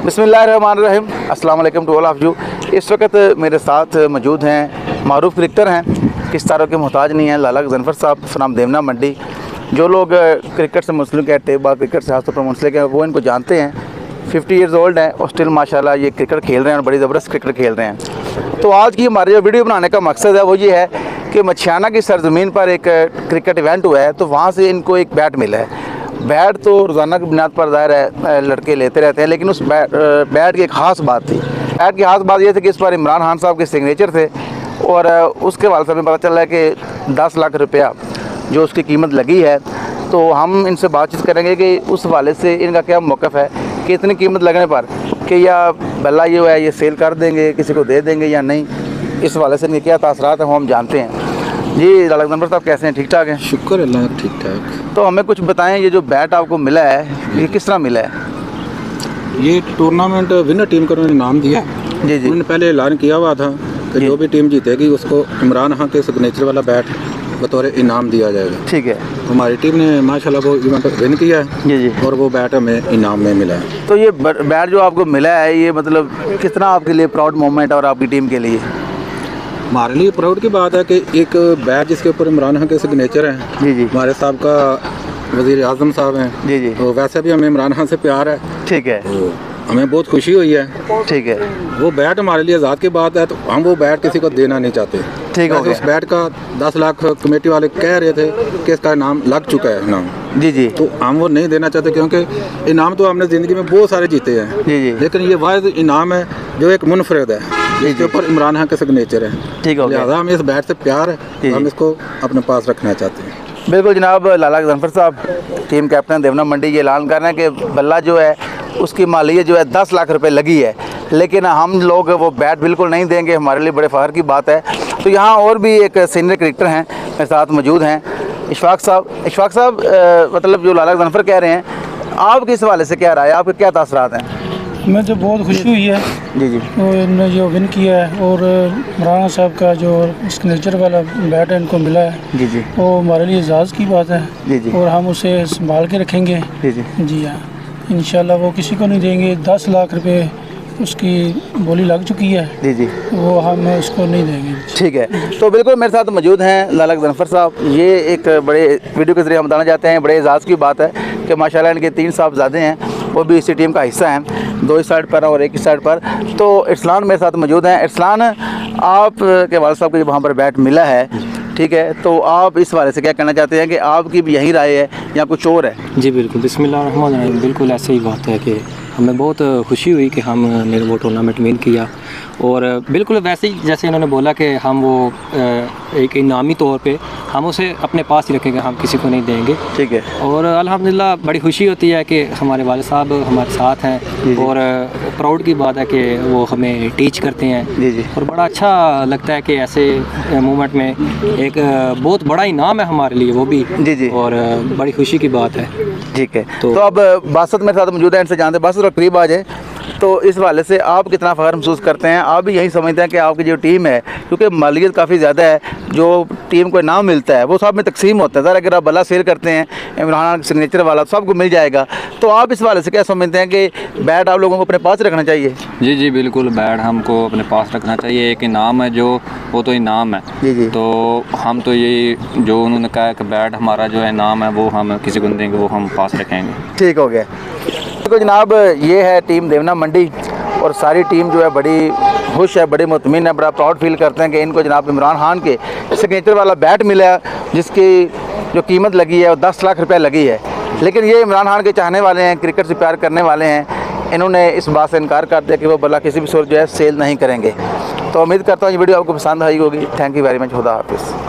बिस्मिल्लाहिर्रहमानिर्रहीम, अस्सलाम वालेकुम टू ऑल ऑफ यू। इस वक्त मेरे साथ मौजूद हैं मारूफ क्रिकेटर हैं, किस तारों के मोहताज नहीं हैं, लाला गजनफर साहब फ्राम देवना मंडी। जो लोग क्रिकेट से मुंसलिक है, टेप बॉल क्रिकेट से खासतौर पर मुंसलिक है, वो इनको जानते हैं। 50 ईयर्स ओल्ड हैं और स्टिल माशाल्लाह ये क्रिकेट खेल रहे हैं और बड़ी ज़बरदस्त क्रिकेट खेल रहे हैं। तो आज की हमारे जो वीडियो बनाने का मकसद है वो ये है कि मछियाना की सरजमीन पर एक क्रिकेट इवेंट हुआ है, तो वहाँ से इनको एक बैट मिला है। बैट तो रोज़ाना की बुनियाद पर ज़ाहिर है लड़के लेते रहते हैं, लेकिन उस बैट की एक ख़ास बात थी। बैट की ख़ास बात ये थी कि इस पर इमरान खान साहब के सिग्नेचर थे और उसके बाद हमें पता चला है कि 10 लाख रुपया जो उसकी कीमत लगी है। तो हम इनसे बातचीत करेंगे कि उस हवाले से इनका क्या मौक़िफ़ है कि इतनी कीमत लगने पर कि या बल्ला ये सेल कर देंगे, किसी को दे देंगे या नहीं, इस हवाले से इनके क्या तासरात हैं वो हम जानते हैं। जी लाला गजनफर साहब कैसे हैं, ठीक ठाक हैं? शुक्र अल्लाह ठीक ठाक। तो हमें कुछ बताएं, ये जो बैट आपको मिला है ये किस तरह मिला है? ये टूर्नामेंट विनर टीम को उन्होंने नाम दिया। जी जी, उन्होंने पहले ऐलान किया हुआ था कि जो भी टीम जीतेगी उसको इमरान खान के सिग्नेचर वाला बैट बतौर इनाम दिया जाएगा। ठीक है। हमारी टीम ने माशाल्लाह वो इवेंट विन किया है। जी जी, और वो बैट हमें इनाम में मिला है। तो ये बैट जो आपको मिला है ये मतलब कितना आपके लिए प्राउड मोमेंट और आपकी टीम के लिए? हमारे लिए प्राउड की बात है कि एक बैट जिसके ऊपर इमरान खान के सिग्नेचर हैं। जी जी, हमारे साहब का वज़ीर आज़म साहब हैं। जी जी, तो वैसे भी हमें इमरान खान से प्यार है, ठीक है, तो हमें बहुत खुशी हुई है। ठीक है, वो बैट हमारे लिए आज़ाद की बात है, तो हम वो बैट किसी को देना नहीं चाहते। ठीक हो गया। उस बैट का 10 लाख कमेटी वाले कह रहे थे कि इसका इनाम लग चुका है इनाम। जी जी, तो हम वो नहीं देना चाहते क्योंकि इनाम तो हमने ज़िंदगी में बहुत सारे जीते हैं। जी जी, लेकिन ये वाहिद इनाम है जो एक मुनफरद है, जिसके ऊपर इमरान खान के सिग्नेचर है। ठीक हो गया। लिहाजा हमें इस बैट से प्यार है, हम इसको अपने पास रखना चाहते हैं। बिल्कुल जनाब, लाला गजनफर साहब टीम कैप्टन देवना मंडी ये ऐलान कर रहे हैं कि बल्ला जो है उसकी मालियत जो है 10 लाख रुपए लगी है, लेकिन हम लोग वो बैट बिल्कुल नहीं देंगे। हमारे लिए बड़े फ़ख्र की बात है। तो यहाँ और भी एक सीनियर क्रिकेटर हैं मेरे साथ मौजूद हैं, इशफाक साहब। इशफाक साहब, मतलब जो लाला गजनफर कह रहे हैं, आपके इस हवाले से क्या राय है, आपके क्या तासरात हैं? हमें तो बहुत खुशी हुई है जी जी, और इन्होंने जो विन किया है और इमरान साहब का जो सिग्नेचर वाला बैट है इनको मिला है। जी जी, वो हमारे लिए एजाज़ की बात है। जी जी, और हम उसे संभाल के रखेंगे। जी जी, जी हाँ, इंशाल्लाह वो किसी को नहीं देंगे। 10 लाख रुपए उसकी बोली लग चुकी है, जी जी, वो हम उसको नहीं देंगे। ठीक है। तो बिल्कुल मेरे साथ मौजूद हैं लाला गजनफर साहब। ये एक बड़े वीडियो के ज़रिए हम बताना चाहते हैं, बड़े एजाज़ की बात है कि माशाल्लाह इनके 3 साहबजादे हैं, वो भी इसी टीम का हिस्सा हैं, 2 इस साइड पर और 1 इस साइड पर। तो इरसलान मेरे साथ मौजूद हैं। इरसलान, आप के वालिद साहब को जब वहाँ पर बैट मिला है, ठीक है, तो आप इस बारे से क्या कहना चाहते हैं कि आपकी भी यही राय है या कुछ और है? जी बिल्कुल, बिस्मिल्लाहिर्रहमानिर्रहीम। बिल्कुल ऐसे ही बात है कि हमें बहुत खुशी हुई कि हमने वो टूर्नामेंट विन किया। और बिल्कुल वैसे ही जैसे इन्होंने बोला कि हम वो एक इनामी तौर पे हम उसे अपने पास ही रखेंगे, हम किसी को नहीं देंगे। ठीक है। और अल्हम्दुलिल्लाह बड़ी खुशी होती है कि हमारे वालिद साहब हमारे साथ हैं और प्राउड की बात है कि वो हमें टीच करते हैं। जी जी, और बड़ा अच्छा लगता है कि ऐसे मूवमेंट में एक बहुत बड़ा इनाम है हमारे लिए, वो भी। जी जी, और बड़ी खुशी की बात है। ठीक है। तो अब बासत मेरे साथ मौजूद है, इनसे जानते हैं। बासत और करीब आ जाए, तो इस वाले से आप कितना फ़ख्र महसूस करते हैं? आप भी यही समझते हैं कि आपकी जो टीम है, क्योंकि मालियत काफ़ी ज़्यादा है, जो टीम को इनाम मिलता है वो सब में तकसीम होता है। सर अगर आप बल्ला सेल करते हैं इमरान खान सिग्नेचर वाला, सबको मिल जाएगा। तो आप इस वाले से क्या समझते हैं कि बैट आप लोगों को अपने पास रखना चाहिए? जी जी बिल्कुल, बैट हमको अपने पास रखना चाहिए। एक इनाम है जो, वो तो इनाम है। जी जी, तो हम तो यही जो उन्होंने कहा कि बैट हमारा जो है इनाम है, वो हम किसी को नहीं देंगे, वो हम पास रखेंगे। ठीक हो गया। तो जनाब, ये है टीम देवना मंडी और सारी टीम जो है बड़ी खुश है, बड़ी मुतमिन है, बड़ा प्राउड फील करते हैं कि इनको जनाब इमरान खान के सिग्नेचर वाला बैट मिला है, जिसकी जो कीमत लगी है वो 10 लाख रुपया लगी है। लेकिन ये इमरान खान के चाहने वाले हैं, क्रिकेट से प्यार करने वाले हैं, इन्होंने इस बात से इनकार कर दिया कि वो बल्ला किसी भी सूरत जो है सेल नहीं करेंगे। तो उम्मीद करता हूँ ये वीडियो आपको पसंद आई होगी। Thank you very much. खुदा हाफिज़।